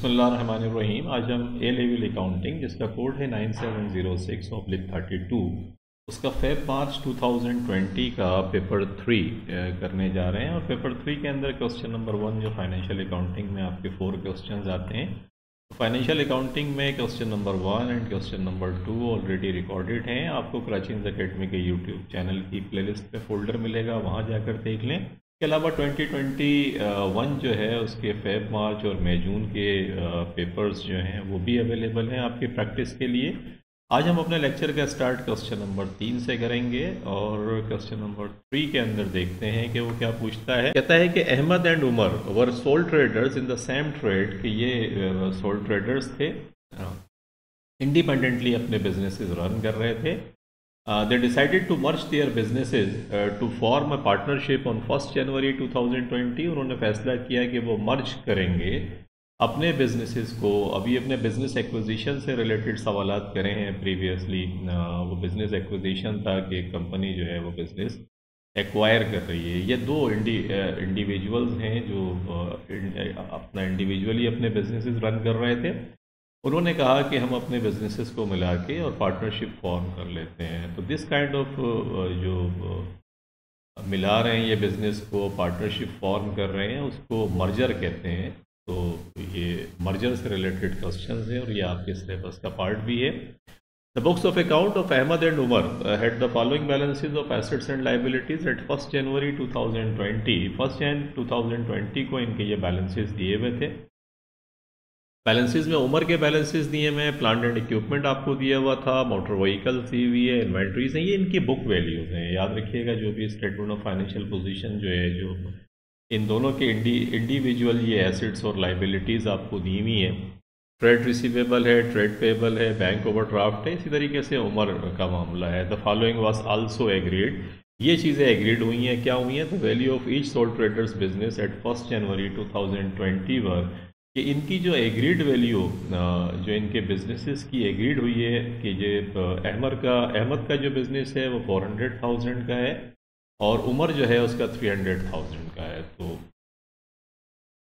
बिस्मिल्लाहिर्रहमानिर्रहीम। आज हम ए लेवल अकाउंटिंग जिसका कोड है 9706/32 उसका फेब मार्च 2020 का पेपर 3 करने जा रहे हैं। और पेपर 3 के अंदर क्वेश्चन नंबर 1 जो फाइनेंशियल अकाउंटिंग में आपके 4 क्वेश्चन आते हैं। तो फाइनेंशियल अकाउंटिंग में question number 1 and question number 2 already recorded हैं। आपको क्रचिंग्स एकेडमी के यूट्यूब चैनल की प्लेलिस्ट पे फोल्डर मिलेगा, वहाँ जाकर देख लें। इसके अलावा 2021 जो है उसके फेब मार्च और मई जून के पेपर्स जो हैं वो भी अवेलेबल हैं आपकी प्रैक्टिस के लिए। आज हम अपने लेक्चर का स्टार्ट क्वेश्चन नंबर 3 से करेंगे और क्वेश्चन नंबर 3 के अंदर देखते हैं कि वो क्या पूछता है। कहता है कि Ahmed and Umar were sole traders in the same trade, कि ये सोल ट्रेडर्स थे, इंडिपेंडेंटली अपने बिजनेसेस रन कर रहे थे। They decided to merge their businesses to form a partnership on 1st January 2020। उन्होंने फैसला किया कि वो मर्ज करेंगे अपने बिजनेसेस को। अभी अपने बिजनेस एक्विजिशन से रिलेटेड सवालात करे हैं प्रीवियसली। वो बिजनेस एक्विजिशन था कि एक कंपनी जो है वो बिजनेस एक्वायर कर रही है। ये दो इंडिविजुअल्स हैं जो अपना इंडिविजुअली अपने बिजनेसेस रन कर रहे थे। उन्होंने कहा कि हम अपने बिजनेसेस को मिला के और पार्टनरशिप फॉर्म कर लेते हैं। तो दिस काइंड ऑफ जो मिला रहे हैं ये बिज़नेस को, पार्टनरशिप फॉर्म कर रहे हैं, उसको मर्जर कहते हैं। तो ये मर्जर से रिलेटेड क्वेश्चंस हैं और ये आपके सिलेबस का पार्ट भी है। The books of account of Ahmed and Umar had the following balances of assets and liabilities at 1st January 2020। 1st Jan 2020 को इनके ये बैलेंसेज दिए हुए थे। बैलेंसेस में उमर के बैलेंसेस दिए हुए हैं, प्लांट एंड इक्विपमेंट आपको दिया हुआ था, मोटर व्हीकल्स दी हुई है, इन्वेंट्रीज हैं, ये इनकी बुक वैल्यूज हैं। याद रखिएगा जो भी स्टेटमेंट ऑफ फाइनेंशियल पोजीशन जो है, जो इन दोनों के इंडिविजुअल ये एसेट्स और लाइबिलिटीज़ आपको दी हुई हैं। ट्रेड रिसीवेबल है, ट्रेड पेबल है, बैंक ओवरड्राफ्ट है। इसी तरीके से उमर का मामला है। The following was also agreed, ये चीज़ें एग्रीड हुई हैं। क्या हुई हैं? The value of each sole traders business at 1st January 2020 were, कि इनकी जो एग्रीड वैल्यू जो इनके बिजनेसेस की एग्रीड हुई है कि जो अहमद का जो बिज़नेस है वो 400,000 का है और उमर जो है उसका 300,000 का है। तो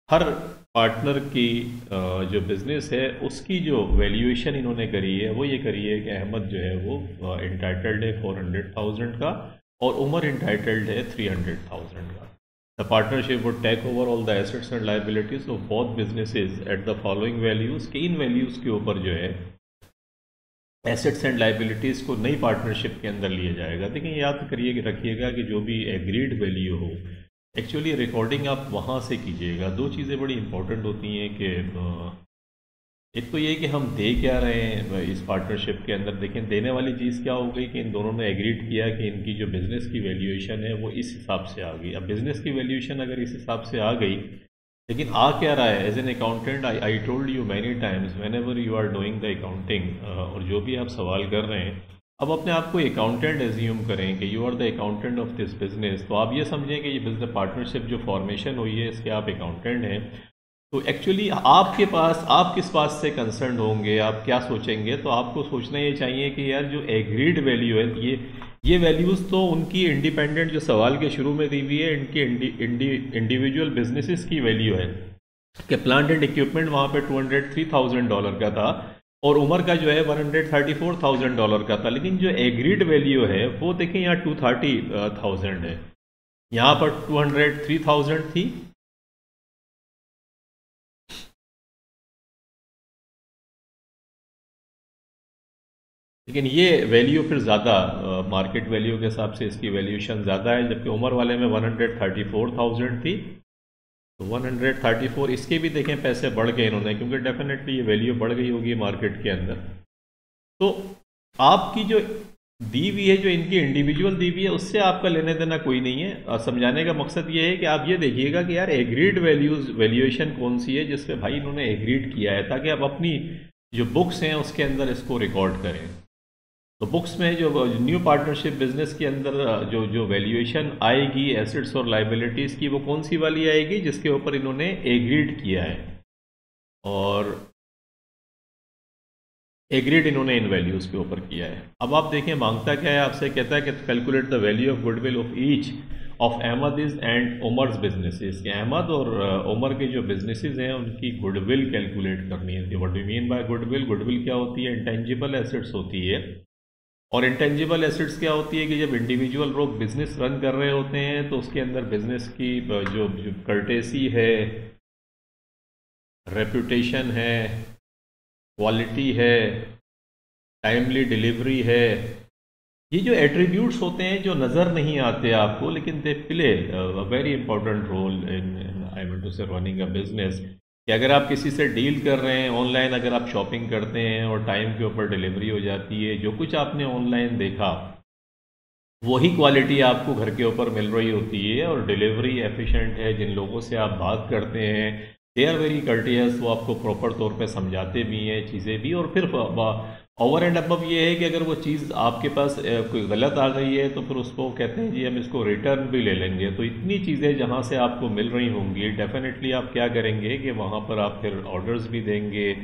हर पार्टनर की जो बिज़नेस है उसकी जो वैल्यूएशन इन्होंने करी है वो ये करी है कि अहमद जो है वो इंटाइटल्ड है 400,000 का और उमर इंटाइटल्ड है 300,000 का। The partnership would take over all the assets and liabilities of both businesses at the following values, कि इन वैल्यूज़ के ऊपर जो है एसेट्स एंड लाइबिलिटीज़ को नई पार्टनरशिप के अंदर लिया जाएगा। देखिए याद करिए कि रखिएगा कि जो भी एग्रीड वैल्यू हो, एक्चुअली रिकॉर्डिंग आप वहाँ से कीजिएगा। दो चीज़ें बड़ी इंपॉर्टेंट होती हैं कि एक तो ये कि हम दे क्या रहे हैं इस पार्टनरशिप के अंदर। देखें देने वाली चीज़ क्या हो गई कि इन दोनों ने एग्रीड किया कि इनकी जो बिज़नेस की वैल्यूएशन है वो इस हिसाब से आ गई। अब बिज़नेस की वैल्यूएशन अगर इस हिसाब से आ गई, लेकिन आ क्या रहा है? As an accountant I told you many times whenever you are doing the accounting, और जो भी आप सवाल कर रहे हैं, अब अपने आप को अकाउंटेंट एज्यूम करें कि you are the accountant of this business. तो आप ये समझें कि ये बिजनेस पार्टनरशिप जो फॉर्मेशन हुई है इसके आप अकाउंटेंट हैं। तो एक्चुअली आपके पास आप किस बात से कंसर्न होंगे, आप क्या सोचेंगे? तो आपको सोचना ये चाहिए कि यार जो एग्रीड वैल्यू है ये वैल्यूज़ तो उनकी इंडिपेंडेंट जो सवाल के शुरू में दी हुई है इनकी इंडिविजुअल बिजनेसेस की वैल्यू है कि प्लांट एंड इक्विपमेंट वहाँ पे $203,000 का था और उमर का जो है $134,000 का था। लेकिन जो एग्रीड वैल्यू है वो देखें यहाँ 230,000 है, यहाँ पर 203,000 थी। लेकिन ये वैल्यू फिर ज़्यादा मार्केट वैल्यू के हिसाब से इसकी वैल्यूएशन ज़्यादा है, जबकि उमर वाले में 134,000 थी। तो 134 इसके भी देखें पैसे बढ़ गए इन्होंने, क्योंकि डेफिनेटली ये वैल्यू बढ़ गई होगी मार्केट के अंदर। तो आपकी जो दी हुई है, जो इनकी इंडिविजुअल दी हुई है, उससे आपका लेने देना कोई नहीं है। समझाने का मकसद ये है कि आप ये देखिएगा कि यार एग्रीड वैल्यूएशन कौन सी है जिस पे भाई इन्होंने एग्रीड किया है, ताकि आप अपनी जो बुक्स हैं उसके अंदर इसको रिकॉर्ड करें। तो बुक्स में जो न्यू पार्टनरशिप बिजनेस के अंदर जो वैल्यूएशन आएगी एसेट्स और लाइबिलिटीज़ की, वो कौन सी वाली आएगी? जिसके ऊपर इन्होंने एग्रीड किया है। और एग्रीड इन्होंने इन वैल्यूज़ के ऊपर किया है। अब आप देखें मांगता क्या है आपसे, कहता है कि calculate the value of goodwill of each of Ahmad's and Umar's businesses, कि अहमद और उमर के जो बिजनेसेस हैं उनकी गुडविल कैलकुलेट करनी है। What do mean by goodwill? Goodwill क्या होती है? इंटेंजिबल एसेट्स होती है। और इंटेंजिबल एसेट्स क्या होती है कि जब इंडिविजुअल लोग बिजनेस रन कर रहे होते हैं तो उसके अंदर बिजनेस की जो कर्टेसी है, रेपुटेशन है, क्वालिटी है, टाइमली डिलीवरी है, ये जो एट्रीब्यूट्स होते हैं जो नज़र नहीं आते आपको लेकिन they play a very important role in I mean to say running a business. कि अगर आप किसी से डील कर रहे हैं ऑनलाइन, अगर आप शॉपिंग करते हैं और टाइम के ऊपर डिलीवरी हो जाती है, जो कुछ आपने ऑनलाइन देखा वही क्वालिटी आपको घर के ऊपर मिल रही होती है और डिलीवरी एफिशिएंट है, जिन लोगों से आप बात करते हैं दे आर वेरी कर्टियस, वो आपको प्रॉपर तौर पे समझाते भी हैं चीज़ें भी। और फिर ओवर एंड अबव ये है कि अगर वो चीज़ आपके पास कोई गलत आ गई है तो फिर उसको कहते हैं जी हम इसको रिटर्न भी ले लेंगे। तो इतनी चीज़ें जहाँ से आपको मिल रही होंगी, डेफिनेटली आप क्या करेंगे कि वहाँ पर आप फिर ऑर्डर्स भी देंगे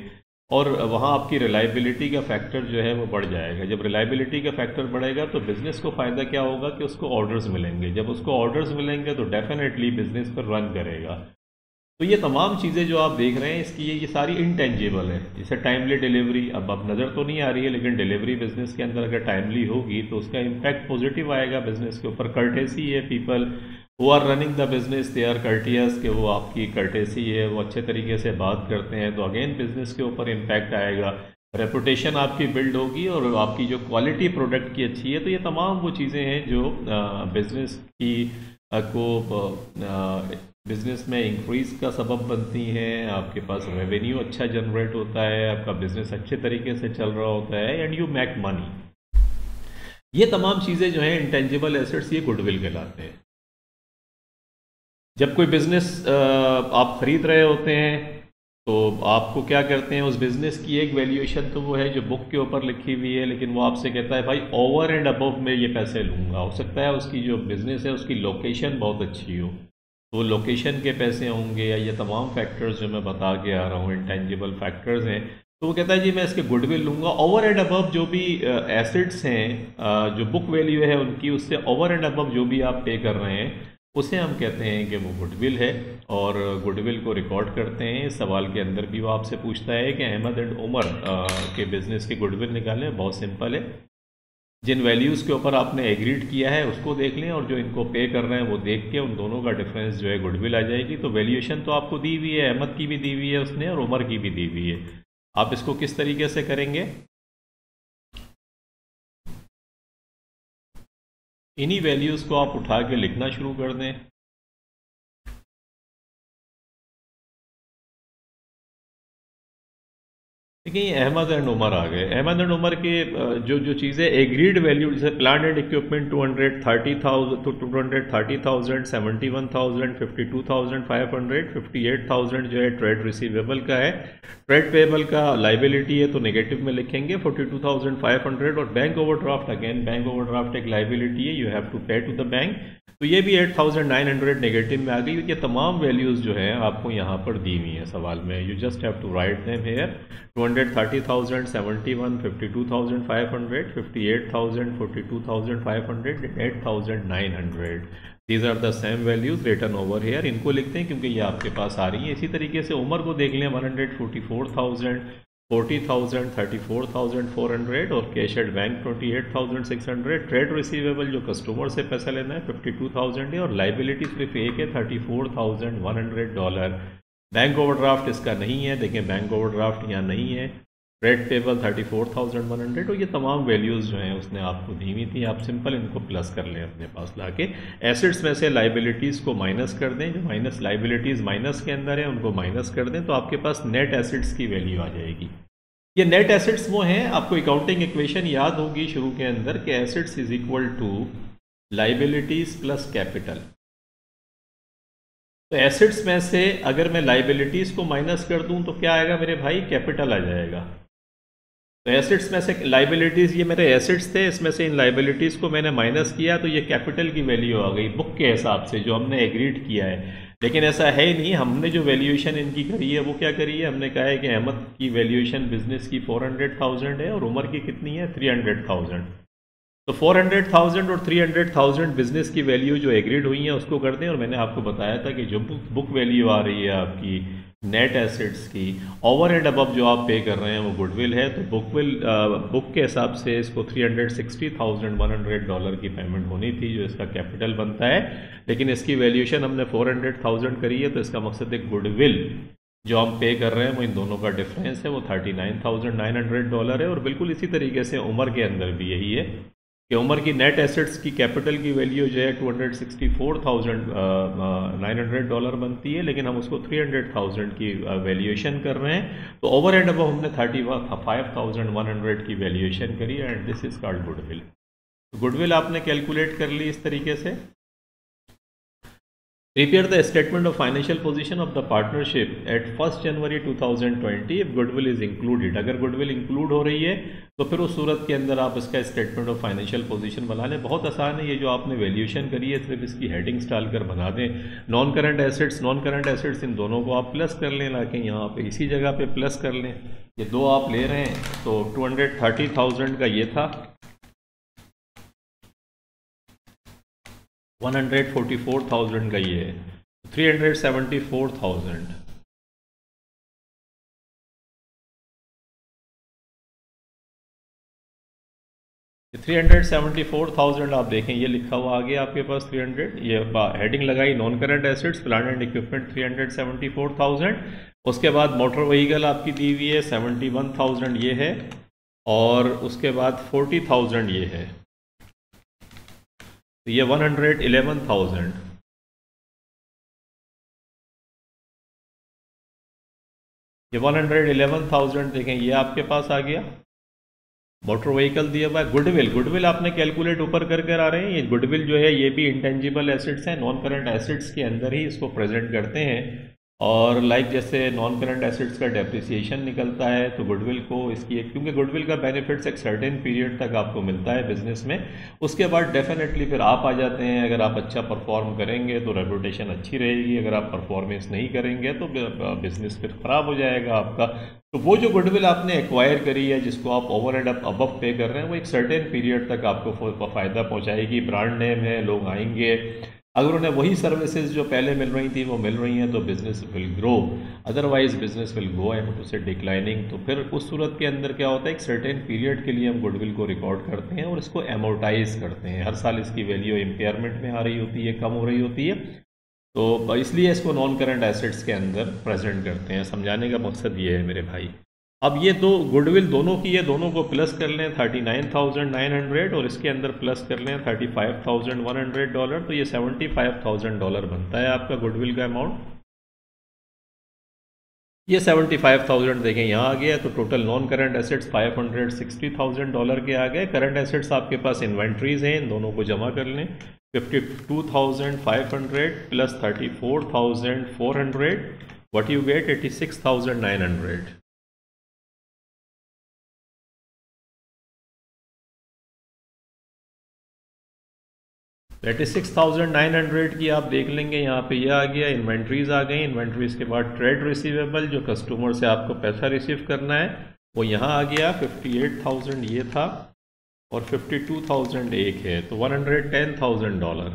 और वहाँ आपकी रिलायबिलिटी का फैक्टर जो है वो बढ़ जाएगा। जब रिलायबिलिटी का फैक्टर बढ़ेगा तो बिज़नेस को फ़ायदा क्या होगा कि उसको ऑर्डर्स मिलेंगे। जब उसको ऑर्डर्स मिलेंगे तो डेफिनेटली बिज़नेस पर रन करेगा। तो ये तमाम चीज़ें जो आप देख रहे हैं इसकी ये सारी इंटेंजिबल है। जैसे टाइमली डिलीवरी, अब नज़र तो नहीं आ रही है लेकिन डिलीवरी बिजनेस के अंदर अगर टाइमली होगी तो उसका इम्पैक्ट पॉजिटिव आएगा बिजनेस के ऊपर। कर्टेसी है, people who are running the business they are courteous, कि वो आपकी कर्टेसी है, वो अच्छे तरीके से बात करते हैं, तो अगेन बिजनेस के ऊपर इम्पैक्ट आएगा। रेपुटेशन आपकी बिल्ड होगी और आपकी जो क्वालिटी प्रोडक्ट की अच्छी है। तो ये तमाम वो चीज़ें हैं जो बिजनेस की को बिज़नेस में इंक्रीज़ का सबब बनती हैं। आपके पास रेवेन्यू अच्छा जनरेट होता है, आपका बिज़नेस अच्छे तरीके से चल रहा होता है एंड यू मेक मनी। ये तमाम चीज़ें जो हैं इंटेंजिबल एसेट्स, ये गुडविल कहलाते हैं। जब कोई बिज़नेस आप ख़रीद रहे होते हैं तो आपको क्या करते हैं, उस बिज़नेस की एक वैल्यूएशन तो वो है जो बुक के ऊपर लिखी हुई है, लेकिन वो आपसे कहता है भाई ओवर एंड अबव में ये पैसे लूँगा। हो सकता है उसकी जो बिज़नेस है उसकी लोकेशन बहुत अच्छी हो, तो लोकेशन के पैसे होंगे या ये तमाम फैक्टर्स जो मैं बता के आ रहा हूँ इंटेंजिबल फैक्टर्स हैं। तो वो कहता है जी मैं इसके गुडविल लूँगा। ओवर एंड अबव जो भी एसेट्स हैं जो बुक वैल्यू है उनकी, उससे ओवर एंड अबव जो भी आप पे कर रहे हैं उसे हम कहते हैं कि वो गुडविल है और गुडविल को रिकॉर्ड करते हैं। इस सवाल के अंदर भी वो आपसे पूछता है कि अहमद एंड उमर के बिज़नेस की गुडविल निकालें। बहुत सिंपल है, जिन वैल्यूज़ के ऊपर आपने एग्रीड किया है उसको देख लें और जो इनको पे कर रहे हैं वो देख के उन दोनों का डिफरेंस जो है गुडविल आ जाएगी। तो वैल्यूएशन तो आपको दी हुई है, अहमद की भी दी हुई है उसने और उमर की भी दी हुई है। आप इसको किस तरीके से करेंगे, इन्हीं वैल्यूज़ को आप उठा के लिखना शुरू कर दें। देखिए ये अहमद एंड उमर आ गए। अहमद एंड उमर के जो चीज़ें एग्रीड वैल्यू, जैसे प्लांट एंड इक्विपमेंट 230,000 तो 230,000, 71,000, 52,500, 58,000 जो है ट्रेड रिसीवेबल का है। ट्रेड पेबल का लाइबिलिटी है तो नेगेटिव में लिखेंगे 42,500। और bank overdraft, again bank overdraft एक लाइबिलिटी है, यू हैव टू पे टू द बैंक, तो ये भी 8,900 नेगेटिव में आ गई। ये तमाम वैल्यूज़ जो है आपको यहाँ पर दी हुई हैं सवाल में, you just have to write them here. 230,000, 71, 52,500, 58,000, 42,500 and 8,900। These are the same values return over here. इनको लिखते हैं क्योंकि ये आपके पास आ रही है। इसी तरीके से उमर को देख लें, 144,000, 40,000, 34,400 और cash at bank 28,600। Trade receivable जो कस्टमर से पैसा लेना है 52,000 है और लाइबिलिटी सिर्फ एक है $34,100। बैंक ओवरड्राफ्ट इसका नहीं है, देखें बैंक ओवरड्राफ्ट यहाँ नहीं है। Trade payable 34,100। तो ये तमाम वैल्यूज़ जो हैं उसने आपको दी हुई थी, आप सिंपल इनको प्लस कर लें अपने पास लाके। एसेट्स में से लाइबिलिटीज़ को माइनस कर दें, जो माइनस लाइबिलिटीज़ माइनस के अंदर है उनको माइनस कर दें, तो आपके पास नेट एसेट्स की वैल्यू आ जाएगी। ये नेट एसेट्स वो हैं, आपको अकाउंटिंग इक्वेशन याद होगी शुरू के अंदर कि assets is equal to liabilities plus capital. तो एसेट्स में से अगर मैं लाइबिलिटीज़ को माइनस कर दूं तो क्या आएगा मेरे भाई, कैपिटल आ जाएगा। तो एसेट्स में से लाइबिलिटीज़, ये मेरे एसेट्स थे, इसमें से इन लाइबिलिटीज़ को मैंने माइनस किया तो ये कैपिटल की वैल्यू आ गई बुक के हिसाब से जो हमने एग्रीड किया है। लेकिन ऐसा है ही नहीं। हमने जो वैल्यूएशन इनकी करी है वो क्या करी है, हमने कहा है कि अहमद की वैल्यूएशन बिजनेस की 400,000 है और उमर की कितनी है 300,000। तो 400,000 और 300,000 बिजनेस की वैल्यू जो एग्रीड हुई है उसको कर दें। और मैंने आपको बताया था कि जो बुक वैल्यू आ रही है आपकी नेट एसेट्स की, ओवर एंड अबव जो आप पे कर रहे हैं वो गुडविल है, तो बुक के हिसाब से इसको $360,100 की पेमेंट होनी थी जो इसका कैपिटल बनता है। लेकिन इसकी वैल्यूएशन हमने 400,000 करी है, तो इसका मकसद है गुडविल जो हम पे कर रहे हैं वो इन दोनों का डिफरेंस है, वो $39,900 है। और बिल्कुल इसी तरीके से उमर के अंदर भी यही है कि उमर की नेट एसेट्स की कैपिटल की वैल्यू जो है $264,900 बनती है, लेकिन हम उसको 300,000 की वैल्यूएशन कर रहे हैं। तो ओवर एंड अबव हमने 35,100 की वैल्यूएशन करी and this is called goodwill. Goodwill आपने कैलकुलेट कर ली इस तरीके से। Prepare the statement of financial position of the partnership at 1st January 2020 if goodwill is included। अगर goodwill include हो रही है तो फिर उस सूरत के अंदर आप इसका स्टेटमेंट ऑफ फाइनेंशियल पोजीशन बना लें। बहुत आसान है, ये जो आपने वैल्यूएशन करी है सिर्फ इसकी हेडिंग्स डालकर बना दें। नॉन करंट एसेट्स इन दोनों को आप प्लस कर लें, लाके यहाँ पे इसी जगह पे प्लस कर लें। ये दो आप ले रहे हैं तो 230,000 का ये था, 144,000 का ये है, 374,000। ये 374,000 आप देखें, ये लिखा हुआ आ गया आपके पास 300, ये हेडिंग लगाई non current assets plant and equipment 374,000। उसके बाद मोटर व्हीकल आपकी दी हुई है 71,000 ये है, और उसके बाद 40,000 ये है, तो ये 111,000। ये 111,000 देखें ये आपके पास आ गया। मोटर व्हीकल दिया हुआ है। गुडविल आपने कैलकुलेट ऊपर करके आ रहे हैं। ये गुडविल जो है ये भी इंटेंजिबल एसेट्स हैं, नॉन करंट एसेट्स के अंदर ही इसको प्रेजेंट करते हैं। और जैसे नॉन करंट एसेट्स का डेप्रिसिएशन निकलता है तो गुडविल को इसकी क्योंकि गुडविल का बेनिफिट्स एक सर्टेन पीरियड तक आपको मिलता है बिजनेस में, उसके बाद डेफिनेटली फिर आप आ जाते हैं। अगर आप अच्छा परफॉर्म करेंगे तो रेपुटेशन अच्छी रहेगी, अगर आप परफॉर्मेंस नहीं करेंगे तो बिजनेस फिर ख़राब हो जाएगा आपका। तो वो जो गुडविल आपने एक्वायर करी है जिसको आप ओवर एंड अबव पे कर रहे हैं वो एक सर्टेन पीरियड तक आपको फ़ायदा पहुँचाएगी। ब्रांड नेम है, लोग आएंगे, अगर उन्हें वही सर्विसेज जो पहले मिल रही थी वो मिल रही हैं तो business will grow, otherwise business will go and to say declining. तो फिर उस सूरत के अंदर क्या होता है, एक सर्टेन पीरियड के लिए हम गुडविल को रिकॉर्ड करते हैं और इसको एमोटाइज करते हैं। हर साल इसकी वैल्यू इम्पेयरमेंट में आ रही होती है, कम हो रही होती है, तो इसलिए इसको नॉन करंट एसेट्स के अंदर प्रेजेंट करते हैं। समझाने का मकसद ये है मेरे भाई। अब ये दो गुडविल दोनों की है, दोनों को प्लस कर लें 39,900 और इसके अंदर प्लस कर लें $35,100, तो ये $75,000 बनता है आपका गुडविल का अमाउंट। ये 75,000 देखें यहाँ आ गया, तो टोटल नॉन करंट एसेट्स $560,000 के आ गए। करंट एसेट्स आपके पास इन्वेंट्रीज हैं, इन दोनों को जमा कर लें। 52,500 प्लस 34,400, व्हाट यू गेट 86,900। 86,900 की आप देख लेंगे यहाँ पे ये आ गया, इन्वेंट्रीज आ गई। इन्वेंट्रीज के बाद ट्रेड रिसीवेबल जो कस्टमर से आपको पैसा रिसीव करना है वो यहाँ आ गया। 58,000 ये था और 52,000 एक है, तो $110,000।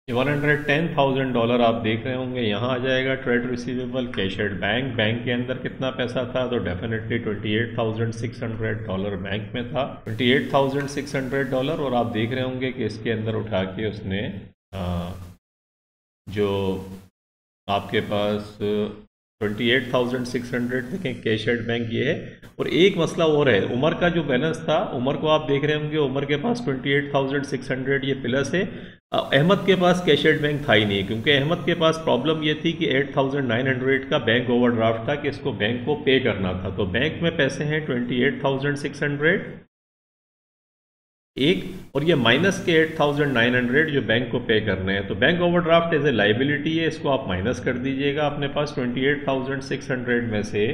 ये $110,000 आप देख रहे होंगे यहाँ आ जाएगा। Trade receivable, cash at bank के अंदर कितना पैसा था, तो डेफिनेटली $28,600 बैंक में था, $28,600। और आप देख रहे होंगे कि इसके अंदर उठा के उसने जो आपके पास 28,600 देखें कैश एट बैंक ये है। और एक मसला और है, उमर का जो बैलेंस था, उमर को आप देख रहे होंगे, उमर के पास 28,600 ये प्लस है। अहमद के पास कैश एट बैंक था ही नहीं, क्योंकि अहमद के पास प्रॉब्लम ये थी कि 8,900 का बैंक ओवरड्राफ्ट था कि इसको बैंक को पे करना था। तो बैंक में पैसे हैं 28,600 एक, और ये माइनस के 8,900 जो बैंक को पे करने हैं। तो bank overdraft as a liability है, इसको आप माइनस कर दीजिएगा। अपने पास 28,600 में से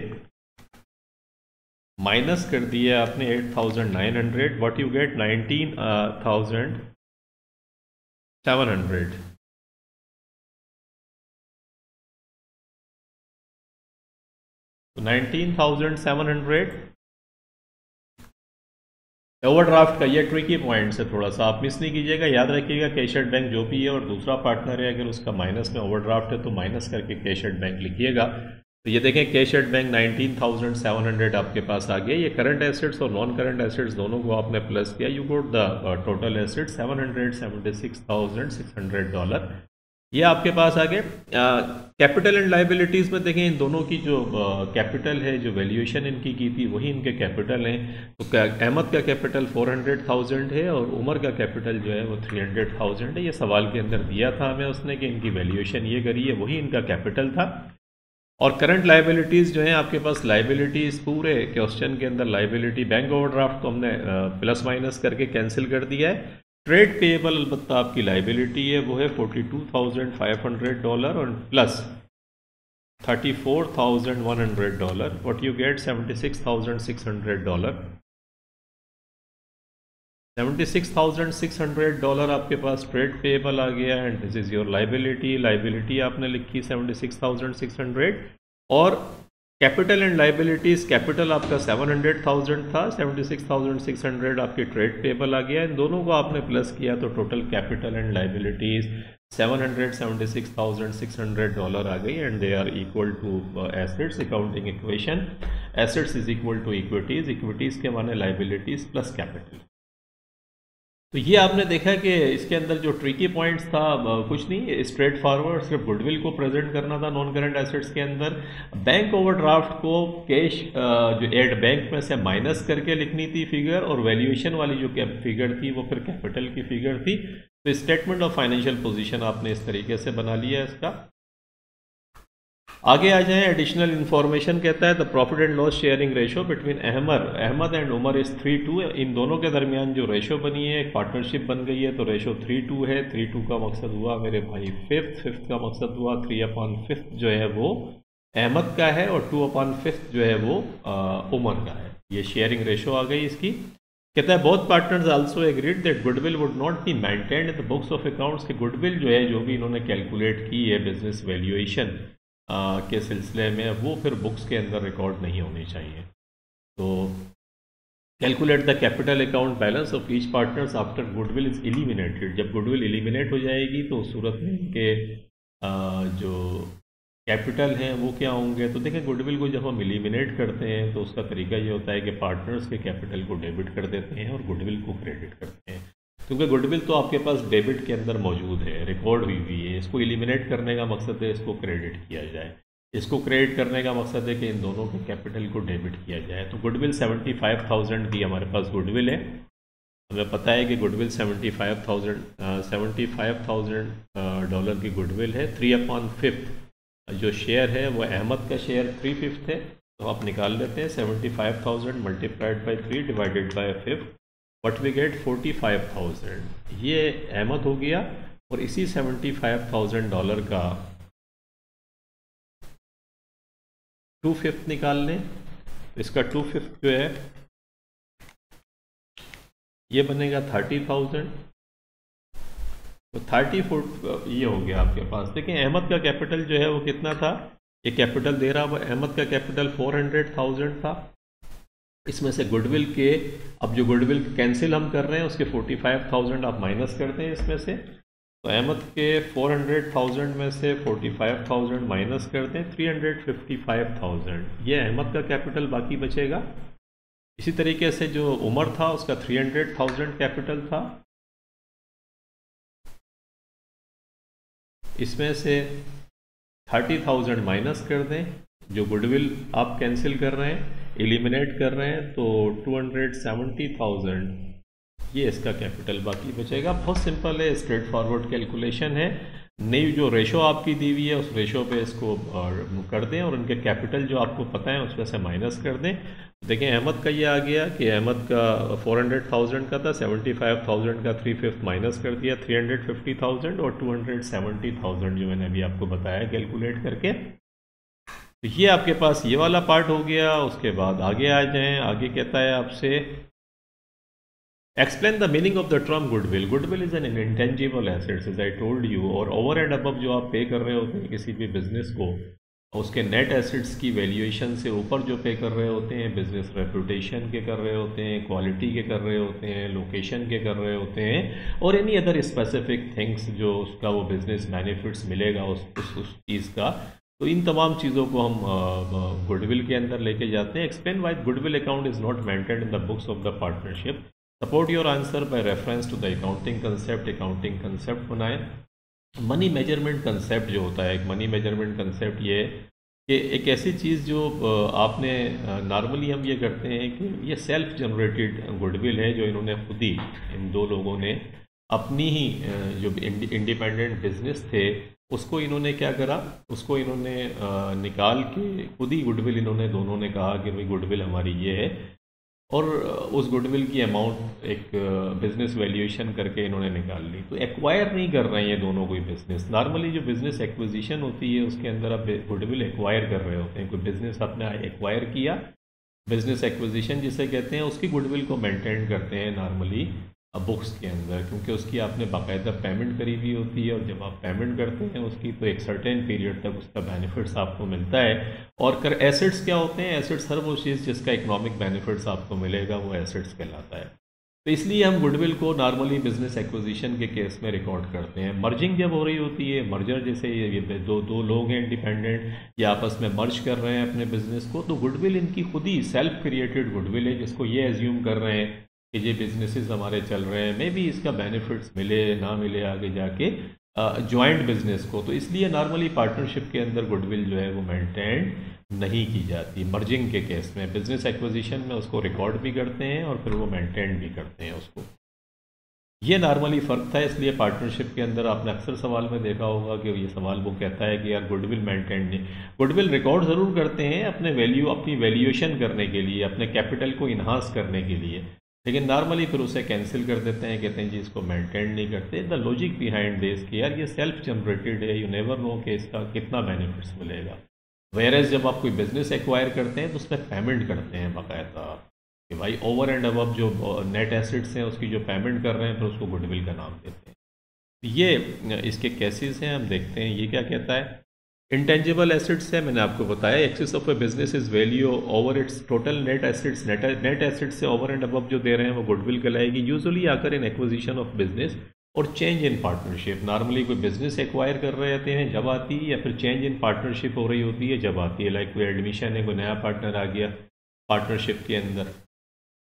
माइनस कर दिया आपने 8,900, व्हाट यू गेट 19,700। तो 19,700 ओवरड्राफ्ट का ये ट्रिकी पॉइंट्स है, थोड़ा सा आप मिस नहीं कीजिएगा, याद रखिएगा कैश एट बैंक जो भी है और दूसरा पार्टनर है अगर उसका माइनस में ओवरड्राफ्ट है तो माइनस करके कैश एट बैंक लिखिएगा। तो ये देखें कैश एट बैंक 19,700 आपके पास आ गया। ये करंट एसेट्स और नॉन करंट एसेट्स दोनों को आपने प्लस किया, you got the total assets $776,600। ये आपके पास आ गए। कैपिटल एंड लाइबिलिटीज़ में देखें इन दोनों की जो कैपिटल है, जो वैल्यूएशन इनकी की थी वही इनके कैपिटल हैं। तो अहमद का कैपिटल 400,000 है और उमर का कैपिटल जो है वो 300,000 है। ये सवाल के अंदर दिया था हमें उसने कि इनकी वैल्यूएशन ये करी है, वही इनका कैपिटल था। और करंट लाइबिलिटीज़ जो हैं आपके पास, लाइबिलिटीज़ पूरे क्वेश्चन के अंदर लाइबिलिटी बैंक ओवरड्राफ्ट को हमने प्लस माइनस करके कैंसिल कर दिया है। ट्रेड पेएबल अलबत्ता आपकी लाइबिलिटी है, वो है $42,500 और प्लस $34,100, व्हाट यू गेट $76,600। $76,600 आपके पास ट्रेड पेएबल आ गया and this is your liability. Liability आपने लिखी 76,600 और कैपिटल एंड लाइबिलिटीज़, कैपिटल आपका 700,000 था, 76,600 आपकी ट्रेड पेएबल आ गया। इन दोनों को आपने प्लस किया तो टोटल कैपिटल एंड लाइबिलिटीज़ $776,600 आ गई and they are equal to assets. Accounting equation, assets is equal to equities, equities के माने लाइबिलिटीज़ प्लस कैपिटल। तो ये आपने देखा कि इसके अंदर जो ट्रिकी पॉइंट्स था कुछ नहीं, स्ट्रेट फॉरवर्ड सिर्फ गुडविल को प्रेजेंट करना था नॉन करंट एसेट्स के अंदर। बैंक ओवरड्राफ्ट को कैश जो एड बैंक में से माइनस करके लिखनी थी फिगर, और वैल्यूएशन वाली जो फिगर थी वो फिर कैपिटल की फिगर थी। तो स्टेटमेंट ऑफ फाइनेंशियल पोजीशन आपने इस तरीके से बना लिया है इसका। आगे आ जाएं, एडिशनल इन्फॉर्मेशन कहता है the profit and loss sharing ratio between Ahmad and Umar is 3:2। इन दोनों के दरमियान जो रेशो बनी है, एक पार्टनरशिप बन गई है, तो रेशो 3:2 है। 3:2 का मकसद हुआ मेरे भाई फिफ्थ का मकसद हुआ 3/5 जो है वो अहमद का है और 2/5 जो है वो उमर का है। ये शेयरिंग रेशो आ गई इसकी। कहता है both partners also agreed that goodwill would not be maintained in the books of accounts. के गुडविल जो है, जो भी इन्होंने कैलकुलेट की है बिजनेस वैल्यूएशन के सिलसिले में, वो फिर बुक्स के अंदर रिकॉर्ड नहीं होनी चाहिए। तो calculate the capital account balance of each partners after goodwill is eliminated. जब गुडविल एलिमिनेट हो जाएगी तो उस सूरत में इनके जो कैपिटल हैं वो क्या होंगे। तो देखें, गुडविल को जब हम एलिमिनेट करते हैं तो उसका तरीका ये होता है कि पार्टनर्स के कैपिटल को डेबिट कर देते हैं और गुडविल को क्रेडिट करते हैं, क्योंकि गुडविल तो आपके पास डेबिट के अंदर मौजूद है, रिकॉर्ड हुई हुई है। इसको एलिमिनेट करने का मकसद है इसको क्रेडिट किया जाए, इसको क्रेडिट करने का मकसद है कि इन दोनों के कैपिटल को डेबिट किया जाए। तो गुडविल 75,000 की हमारे पास गुडविल है। हमें पता है कि गुडविल $75,000 की गुडविल है। 3/5 जो शेयर है वो अहमद का शेयर 3/5 है, तो आप निकाल लेते हैं 75,000 multiplied by 3 divided by 5, but we get 45,000। ये अहमद हो गया और इसी $75,000 का 2/5 निकाल लें। तो इसका 2/5 जो है ये बनेगा 30,000। तो 34 ये हो गया आपके पास। देखिए अहमद का कैपिटल जो है वो कितना था, ये कैपिटल दे रहा है अहमद का कैपिटल 400,000 था। इसमें से गुडविल के, अब जो गुडविल कैंसिल हम कर रहे हैं उसके 45,000 आप माइनस करते हैं इसमें से। तो अहमद के 400,000 में से 45,000 माइनस करते हैं, 355,000 ये अहमद का कैपिटल बाकी बचेगा। इसी तरीके से जो उमर था उसका 300,000 कैपिटल था, इसमें से 30,000 माइनस कर दें, जो गुडविल आप कैंसिल कर रहे हैं, एलिमिनेट कर रहे हैं, तो 270,000 ये इसका कैपिटल बाकी बचेगा। बहुत सिंपल है, स्ट्रेट फॉरवर्ड कैलकुलेशन है। नई जो रेशो आपकी दी हुई है उस रेशो पे इसको कर दें और उनके कैपिटल जो आपको पता है उसमें से माइनस कर दें। देखें अहमद का ये आ गया कि अहमद का 400,000 का था, 75,000 का 3/5 माइनस कर दिया, 350,000 और 270,000 जो मैंने अभी आपको बताया कैलकुलेट करके, तो ये आपके पास ये वाला पार्ट हो गया। उसके बाद आगे आ जाएं, आगे कहता है आपसे explain the meaning of the term goodwill. Goodwill is an intangible assets as I told you, और ओवर एंड अबव जो आप पे कर रहे होते हैं किसी भी बिजनेस को, उसके नेट एसेट्स की वैल्यूएशन से ऊपर जो पे कर रहे होते हैं, बिजनेस रेपुटेशन के कर रहे होते हैं, क्वालिटी के कर रहे होते हैं, लोकेशन के कर रहे होते हैं, और एनी अदर स्पेसिफिक थिंग्स जो उसका वो बिजनेस बेनिफिट्स मिलेगा उस चीज़ का। तो इन तमाम चीज़ों को हम गुडविल के अंदर लेके जाते हैं। Explain why goodwill account is not maintained in the books of the partnership. Support your answer by reference to the accounting concept. Accounting concept बनाएं। मनी मेजरमेंट कंसेप्ट जो होता है, एक मनी मेजरमेंट कंसेप्ट ये है कि एक ऐसी चीज़ जो आपने नॉर्मली हम ये करते हैं कि ये सेल्फ जनरेटेड गुडविल है जो इन्होंने खुद ही, इन दो लोगों ने अपनी ही जो इंडिपेंडेंट बिजनेस थे उसको इन्होंने क्या करा, उसको इन्होंने निकाल के खुद ही गुडविल, इन्होंने दोनों ने कहा कि भाई गुडविल हमारी ये है, और उस गुडविल की अमाउंट एक बिजनेस वैल्यूएशन करके इन्होंने निकाल ली। तो एक्वायर नहीं कर रहे हैं ये दोनों कोई बिजनेस। नॉर्मली जो बिजनेस एक्विजिशन होती है उसके अंदर आप गुडविल एक्वायर कर रहे होते हैं। कोई बिजनेस आपने एक्वायर किया, बिजनेस एक्विजिशन जिसे कहते हैं, उसकी गुडविल को मेंटेन करते हैं नॉर्मली बुक्स के अंदर, क्योंकि उसकी आपने बाकायदा पेमेंट करी हुई होती है, और जब आप पेमेंट करते हैं उसकी तो एक सर्टेन पीरियड तक उसका बेनिफिट्स आपको मिलता है। और कर एसेट्स क्या होते हैं, एसेट्स हर वो चीज़ जिसका इकोनॉमिक बेनिफिट्स आपको मिलेगा वो एसेट्स कहलाता है। तो इसलिए हम गुडविल को नॉर्मली बिजनेस एक्विजिशन के केस में रिकॉर्ड करते हैं। मर्जिंग जब हो रही होती है, मर्जर जैसे ये दो लोग हैं इंडिपेंडेंट, ये आपस में मर्ज कर रहे हैं अपने बिजनेस को, तो गुडविल इनकी खुद ही सेल्फ क्रिएटेड गुडविल है, जिसको ये एज्यूम कर रहे हैं कि ये बिजनेसेस हमारे चल रहे हैं, मे बी इसका बेनिफिट्स मिले ना मिले आगे जाके जॉइंट बिजनेस को। तो इसलिए नॉर्मली पार्टनरशिप के अंदर गुडविल जो है वो मेंटेन नहीं की जाती। मर्जिंग के केस में, बिजनेस एक्विजिशन में उसको रिकॉर्ड भी करते हैं और फिर वो मेंटेन भी करते हैं उसको। ये नॉर्मली फ़र्क था। इसलिए पार्टनरशिप के अंदर आपने अक्सर सवाल में देखा होगा कि ये सवाल वो कहता है कि यार गुडविल मेंटेन नहीं, गुडविल रिकॉर्ड ज़रूर करते हैं अपने अपनी वैल्यूएशन करने के लिए, अपने कैपिटल को इन्हांस करने के लिए, लेकिन नॉर्मली फिर उसे कैंसिल कर देते हैं, कहते हैं जी इसको मेंटेन नहीं करते। द लॉजिक बिहाइंड दिस कि यार ये सेल्फ जनरेटेड है, यू नेवर नो कि इसका कितना बेनिफिट्स मिलेगा। वेयरएज जब आप कोई बिजनेस एक्वायर करते हैं तो उसमें पेमेंट करते हैं बाकायदा कि भाई ओवर एंड अबव जो नेट एसेट्स हैं उसकी जो पेमेंट कर रहे हैं, फिर उसको गुडविल का नाम देते हैं। ये इसके केसेस हैं, हम देखते हैं ये क्या कहता है। इंटेंजिबल एसेट्स है, मैंने आपको बताया, excess of a business is value over its total net assets. Net assets से ओवर एंड अबव जो दे रहे हैं वो गुडविल कहलाएगी। Usually occur in acquisition of business और चेंज इन पार्टनरशिप। नॉर्मली कोई बिजनेस एक्वायर कर रहे होते हैं जब आती है, या फिर चेंज इन पार्टनरशिप हो रही होती है जब आती है। लाइक कोई एडमिशन है, कोई नया पार्टनर आ गया पार्टनरशिप के अंदर,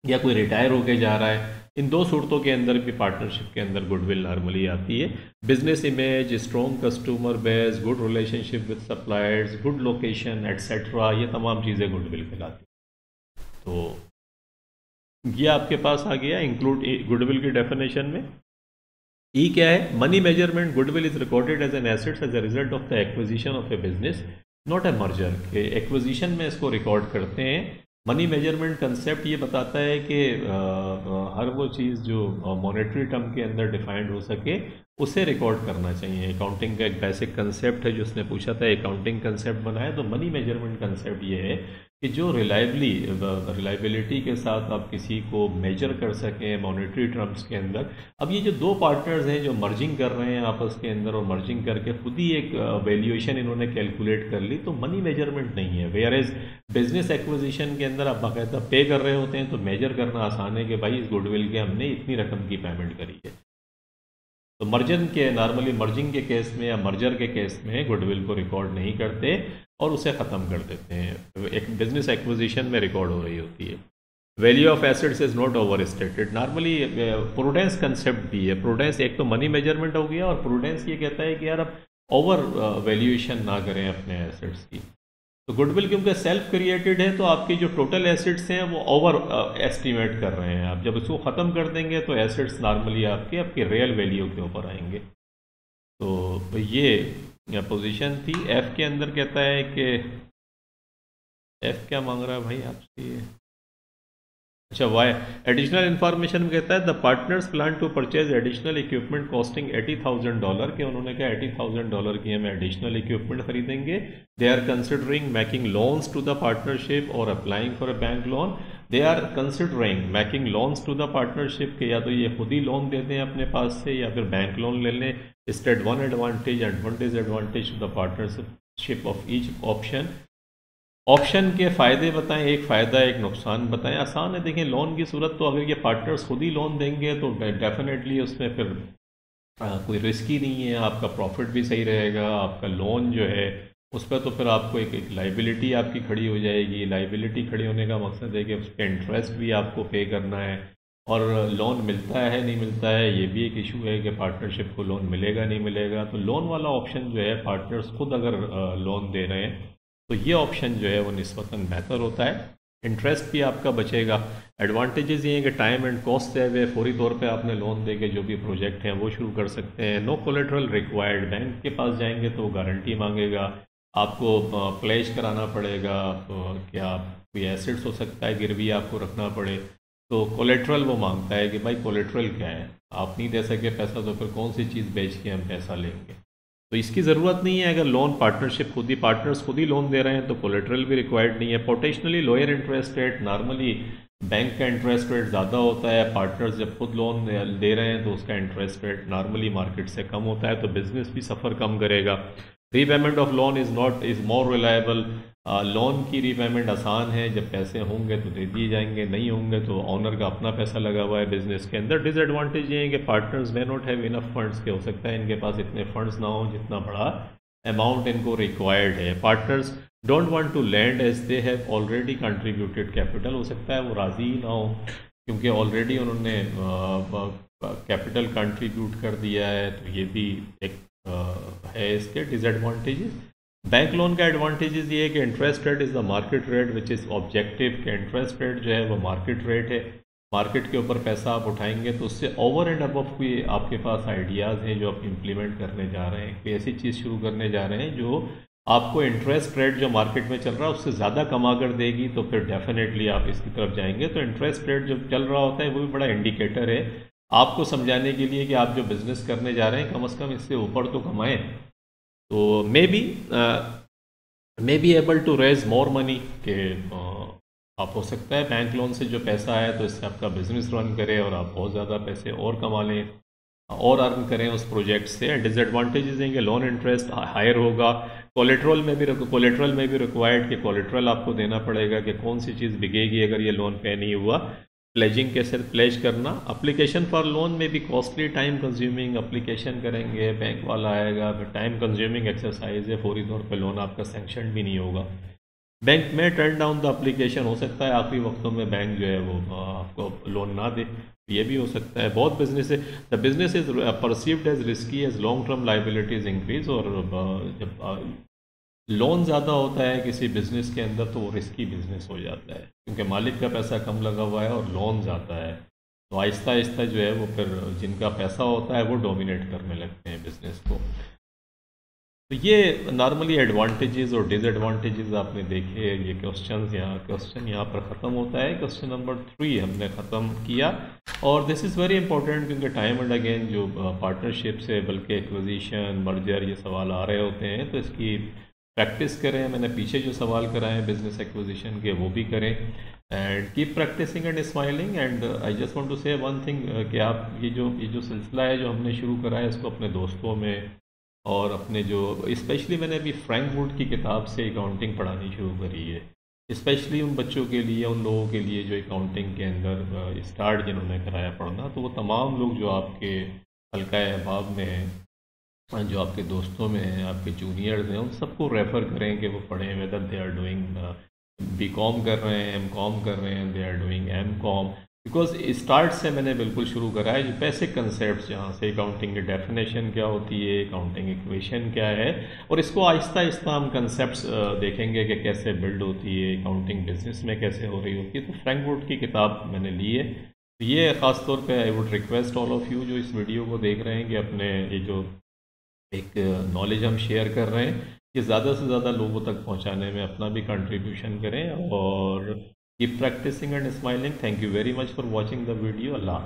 या कोई रिटायर होके जा रहा है, इन दो सूरतों के अंदर भी पार्टनरशिप के अंदर गुडविल नॉर्मली आती है। Business image, strong customer base, good relationship with suppliers, good location etcetera, ये तमाम चीज़ें गुडविल कहलाती हैं। तो ये आपके पास आ गया इंक्लूड गुडविल की डेफिनेशन में। ई क्या है, money measurement. Goodwill is recorded as an assets as a result of the acquisition of a business, not a merger. के एक्विजिशन में इसको रिकॉर्ड करते हैं। मनी मेजरमेंट कंसेप्ट ये बताता है कि हर वो चीज़ जो मॉनेटरी टर्म के अंदर डिफाइंड हो सके उसे रिकॉर्ड करना चाहिए। अकाउंटिंग का एक बेसिक कंसेप्ट है जो उसने पूछा था, अकाउंटिंग कंसेप्ट बनाया। तो मनी मेजरमेंट कंसेप्ट ये है कि जो रिलायबिलिटी के साथ आप किसी को मेजर कर सकें मॉनेटरी टर्म्स के अंदर। अब ये जो दो पार्टनर्स हैं जो मर्जिंग कर रहे हैं आपस के अंदर, और मर्जिंग करके खुद ही एक वैल्यूएशन इन्होंने कैलकुलेट कर ली, तो मनी मेजरमेंट नहीं है। वेयर एज बिजनेस एक्विजिशन के अंदर आप बाकायदा पे कर रहे होते हैं तो मेजर करना आसान है कि भाई इस गुडविल के हमने इतनी रकम की पेमेंट करी है। तो नॉर्मली मर्जिंग के केस में या मर्जर के केस में गुडविल को रिकॉर्ड नहीं करते और उसे ख़त्म कर देते हैं। एक बिजनेस एक्विजिशन में रिकॉर्ड हो रही होती है। Value of assets is not over stated. Normally prudence concept भी है। प्रूडेंस एक तो मनी मेजरमेंट हो गया, और प्रूडेंस ये कहता है कि यार आप ओवर वैल्यूएशन ना करें अपने एसेट्स की। तो गुडविल क्योंकि सेल्फ क्रिएटेड है तो आपके जो टोटल एसेट्स हैं वो ओवर एस्टिमेट कर रहे हैं आप। जब इसको ख़त्म कर देंगे तो एसेट्स नॉर्मली आपके रियल वैल्यू के ऊपर आएंगे। तो ये पोजीशन थी। एफ के अंदर कहता है कि एफ क्या मांग रहा है भाई आपसे, अच्छा, वाई एडिशनल इन्फॉर्मेशन में कहता है the partners plan to purchase additional equipment costing $80,000 के उन्होंने कहा $80,000 की हमें एडिशनल इक्विपमेंट खरीदेंगे। They are considering making loans to the partnership और applying for a bank loan. They are considering making loans to the partnership के या तो ये खुद ही लोन दे दें अपने पास से या फिर बैंक लोन ले लें। State one advantage and one disadvantage to the partnership of each option. Option के फ़ायदे बताएं, एक फ़ायदा एक नुकसान बताएं। आसान है, देखें लोन की सूरत तो अगर ये पार्टनर्स खुद ही लोन देंगे तो डेफिनेटली उसमें फिर कोई रिस्क ही नहीं है, आपका प्रॉफिट भी सही रहेगा। आपका लोन जो है उस पर तो फिर आपको एक लाइबिलिटी आपकी खड़ी हो जाएगी। लाइबिलिटी खड़ी होने का मकसद है कि उस पर इंटरेस्ट भी आपको पे करना है और लोन मिलता है नहीं मिलता है ये भी एक इशू है कि पार्टनरशिप को लोन मिलेगा नहीं मिलेगा। तो लोन वाला ऑप्शन जो है पार्टनर्स खुद अगर लोन दे रहे हैं तो ये ऑप्शन जो है वो निस्बतन बेहतर होता है, इंटरेस्ट भी आपका बचेगा। एडवांटेजेस ये हैं कि टाइम एंड कॉस्ट सेव है, फौरी तौर पे आपने लोन दे के जो भी प्रोजेक्ट हैं वो शुरू कर सकते हैं। नो कोलेटरल रिक्वायर्ड, बैंक के पास जाएंगे तो वो गारंटी मांगेगा, आपको प्लेज कराना पड़ेगा कि आप कोई एसेट्स हो सकता है गिरवी आपको रखना पड़े तो कोलेटरल वो मांगता है कि भाई कोलेटरल क्या है, आप नहीं दे सके पैसा तो फिर कौन सी चीज़ बेच के हम पैसा लेंगे। तो इसकी ज़रूरत नहीं है। अगर लोन पार्टनरशिप खुद ही पार्टनर्स खुद ही लोन दे रहे हैं तो कोलेटरल भी रिक्वायर्ड नहीं है। Potentially lower interest rate, normally bank का इंटरेस्ट रेट ज़्यादा होता है, पार्टनर्स जब खुद लोन दे रहे हैं तो उसका इंटरेस्ट रेट नॉर्मली मार्केट से कम होता है तो बिजनेस भी सफ़र कम करेगा। Repayment of loan is more reliable, loan की रीपेमेंट आसान है, जब पैसे होंगे तो दे दिए जाएंगे, नहीं होंगे तो ऑनर का अपना पैसा लगा हुआ है बिजनेस के अंदर। डिसएडवांटेज ये है कि partners may not have enough funds, के हो सकता है इनके पास इतने फंड्स ना हो जितना बड़ा अमाउंट इनको रिक्वायर्ड है। Partners don't want to lend as they have already contributed capital, हो सकता है वो राज़ी ही ना हो क्योंकि ऑलरेडी उन्होंने कैपिटल कंट्रीब्यूट कर दिया है, तो ये भी एक है इसके डिसएडवांटेजेस। बैंक लोन का एडवांटेजेस ये है कि interest rate is the market rate which is objective, कि इंटरेस्ट रेट जो है वो मार्केट रेट है, मार्केट के ऊपर पैसा आप उठाएंगे तो उससे ओवर एंड अबव कोई आपके पास आइडियाज़ हैं जो आप इम्प्लीमेंट करने जा रहे हैं, कोई ऐसी चीज़ शुरू करने जा रहे हैं जो आपको इंटरेस्ट रेट जो मार्केट में चल रहा है उससे ज़्यादा कमा कर देगी तो फिर डेफिनेटली आप इसकी तरफ जाएंगे। तो इंटरेस्ट रेट जो चल रहा होता है वो भी बड़ा इंडिकेटर है आपको समझाने के लिए कि आप जो बिज़नेस करने जा रहे हैं कम से कम इससे ऊपर तो कमाएं। तो may be able to raise more money के आप हो सकता है बैंक लोन से जो पैसा आया तो इससे आपका बिजनेस रन करे और आप बहुत ज़्यादा पैसे और कमा लें और अर्न करें उस प्रोजेक्ट से। डिसएडवांटेजेस हैं कि लोन इंटरेस्ट हायर होगा, कोलेट्रल में भी रिक्वायर्ड कि कोलेट्रल आपको देना पड़ेगा कि कौन सी चीज़ बिकेगी अगर ये लोन पे नहीं हुआ, प्लेजिंग कैसे प्लेज करना। अप्लीकेशन फॉर लोन में भी कॉस्टली टाइम कंज्यूमिंग, अप्लीकेशन करेंगे बैंक वाला आएगा फिर टाइम कंज्यूमिंग एक्सरसाइज है, फौरी तौर पे लोन आपका सैंक्शन भी नहीं होगा। बैंक में टर्न डाउन द अप्लीकेशन, हो सकता है आखिरी वक्तों में बैंक जो है वो आपको लोन ना दे, ये भी हो सकता है। बहुत बिजनेस है the business is perceived as risky as long term liabilities increase, और जब लोन ज़्यादा होता है किसी बिज़नेस के अंदर तो वो रिस्की बिज़नेस हो जाता है क्योंकि मालिक का पैसा कम लगा हुआ है और लोन ज़्यादा है, तो आहिस्ता आहिस्ता जो है वो फिर जिनका पैसा होता है वो डोमिनेट करने लगते हैं बिज़नेस को। तो ये नॉर्मली एडवांटेजेस और डिसएडवांटेजेस आपने देखे। ये क्वेश्चन यहाँ पर ख़त्म होता है। क्वेश्चन नंबर 3 हमने ख़त्म किया और दिस इज़ वेरी इंपॉर्टेंट क्योंकि टाइम एंड अगेन जो पार्टनरशिप से बल्कि एक्विजिशन मर्जर ये सवाल आ रहे होते हैं तो इसकी प्रैक्टिस करें। मैंने पीछे जो सवाल कराए हैं बिजनेस एक्विजिशन के वो भी करें and keep practising and smiling. And I just want to say one thing कि आप ये जो सिलसिला है जो हमने शुरू करा है इसको अपने दोस्तों में और अपने जो स्पेशली मैंने अभी फ्रैंक वुड की किताब से अकाउंटिंग पढ़ानी शुरू करी है, स्पेशली उन बच्चों के लिए, उन लोगों के लिए जो अकाउंटिंग के अंदर स्टार्ट जिन्होंने कराया पढ़ना, तो वो तमाम लोग जो आपके हल्का अहबाब में हैं, जो आपके दोस्तों में हैं, आपके जूनियर्स हैं, उन सबको रेफ़र करें कि वो पढ़ें। Whether they are doing BCom कर रहे हैं, एमकॉम कर रहे हैं, they are doing MCom, because start से मैंने बिल्कुल शुरू करा है जो बेसिक कंसेप्ट जहाँ से अकाउंटिंग की डेफिनेशन क्या होती है, अकाउंटिंग इक्वेशन क्या है, और इसको आहिस्ता आहिस्ता हम कंसेप्ट्स देखेंगे कि कैसे बिल्ड होती है अकाउंटिंग, बिजनेस में कैसे हो रही होती है। तो फ्रैंक वुड की किताब मैंने ली है। तो ये ख़ास तौर पे I would request all of you जो इस वीडियो को देख रहे हैं कि अपने ये जो एक नॉलेज हम शेयर कर रहे हैं कि ज़्यादा से ज़्यादा लोगों तक पहुंचाने में अपना भी कंट्रीब्यूशन करें और keep practising and smiling. Thank you very much for watching the video. Allah.